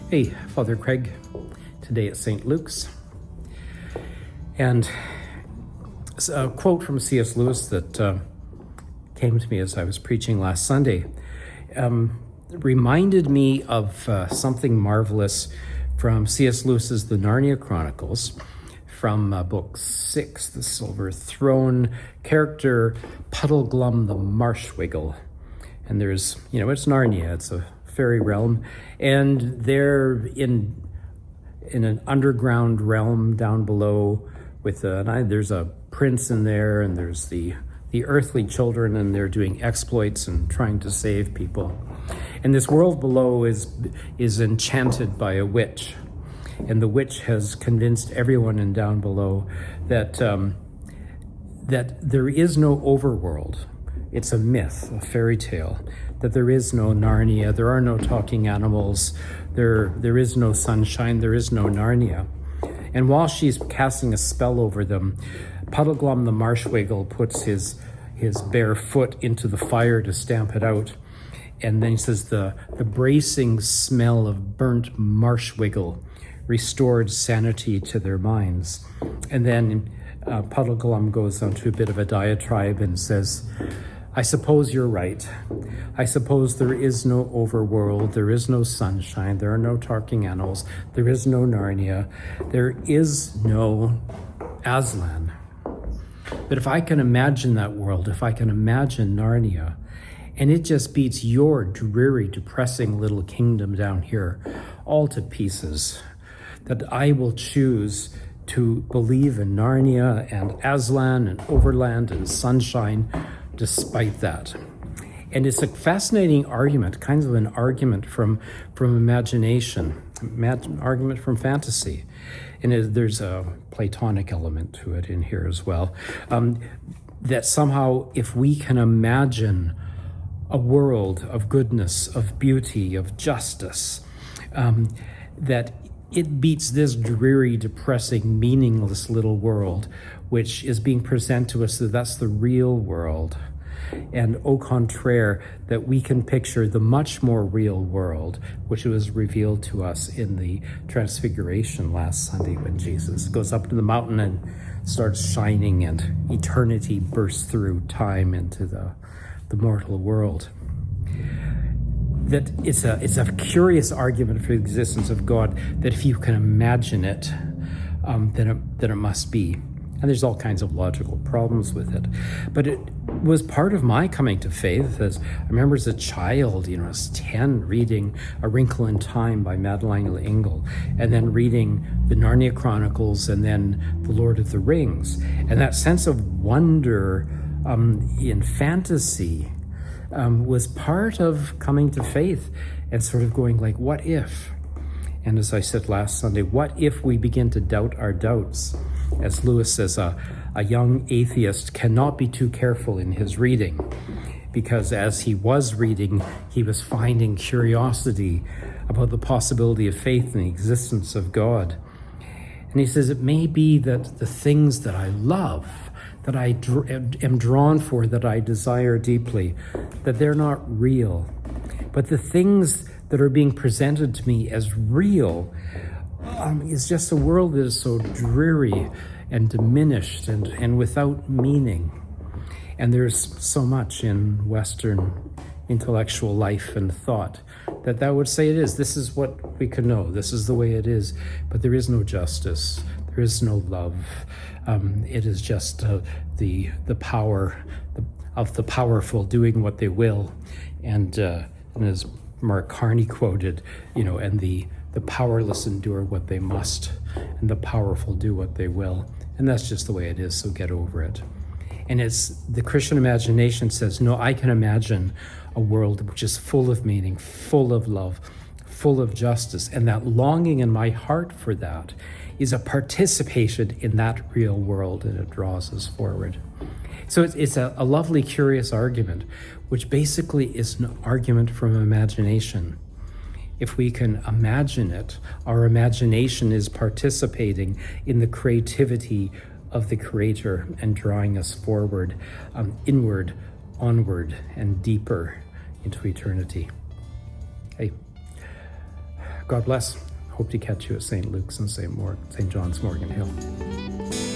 Hey, Father Craig. Today at St. Luke's. And a quote from C.S. Lewis that came to me as I was preaching last Sunday reminded me of something marvelous from C.S. Lewis's The Narnia Chronicles, from book 6, The Silver Throne, character Puddleglum the Marshwiggle. And there's, it's Narnia, it's a fairy realm, and they're in an underground realm down below with there's a prince in there, and there's the earthly children, and they're doing exploits and trying to save people. And this world below is enchanted by a witch, and the witch has convinced everyone in down below that there is no overworld. It's a myth, a fairy tale, that there is no Narnia, there are no talking animals, there is no sunshine, there is no Narnia. And while she's casting a spell over them, Puddleglum the Marshwiggle puts his bare foot into the fire to stamp it out. And then he says the bracing smell of burnt marshwiggle restored sanity to their minds. And then Puddleglum goes on to a bit of a diatribe and says, I suppose you're right. I suppose there is no overworld, there is no sunshine, there are no talking animals, there is no Narnia, there is no Aslan. But if I can imagine that world, if I can imagine Narnia, and it just beats your dreary, depressing little kingdom down here all to pieces, that I will choose to believe in Narnia and Aslan and Overland and sunshine despite that. And it's a fascinating argument, kind of an argument from imagination, argument from fantasy. And there's a Platonic element to it in here as well. That somehow, if we can imagine a world of goodness, of beauty, of justice, that it beats this dreary, depressing, meaningless little world, which is being presented to us that that's the real world. And au contraire, that we can picture the much more real world, which was revealed to us in the Transfiguration last Sunday when Jesus goes up to the mountain and starts shining and eternity bursts through time into the mortal world. That it's a curious argument for the existence of God, that if you can imagine it, then it must be. And there's all kinds of logical problems with it. But it was part of my coming to faith. As I remember as a child, I was 10, reading A Wrinkle in Time by Madeleine L'Engle, and then reading the Narnia Chronicles, and then The Lord of the Rings. And that sense of wonder in fantasy was part of coming to faith and sort of going like, what if? And as I said last Sunday, what if we begin to doubt our doubts? As Lewis says, a young atheist cannot be too careful in his reading, because as he was reading, he was finding curiosity about the possibility of faith and the existence of God. And he says, it may be that the things that I love, that I am drawn for, that I desire deeply, that they're not real. But the things that are being presented to me as real is just a world that is so dreary and diminished and without meaning. And there's so much in Western intellectual life and thought that would say it is. This is what we can know. This is the way it is. But there is no justice. There is no love. It is just the power of the powerful doing what they will. And as Mark Carney quoted, and the powerless endure what they must, and the powerful do what they will. And that's just the way it is, so get over it. And it's the Christian imagination says, no, I can imagine a world which is full of meaning, full of love, full of justice. And that longing in my heart for that is a participation in that real world, and it draws us forward. So it's a lovely, curious argument, which basically is an argument from imagination. If we can imagine it, our imagination is participating in the creativity of the Creator and drawing us forward, inward, onward, and deeper into eternity. Hey, God bless. Hope to catch you at St. Luke's and St. John's Morgan Hill.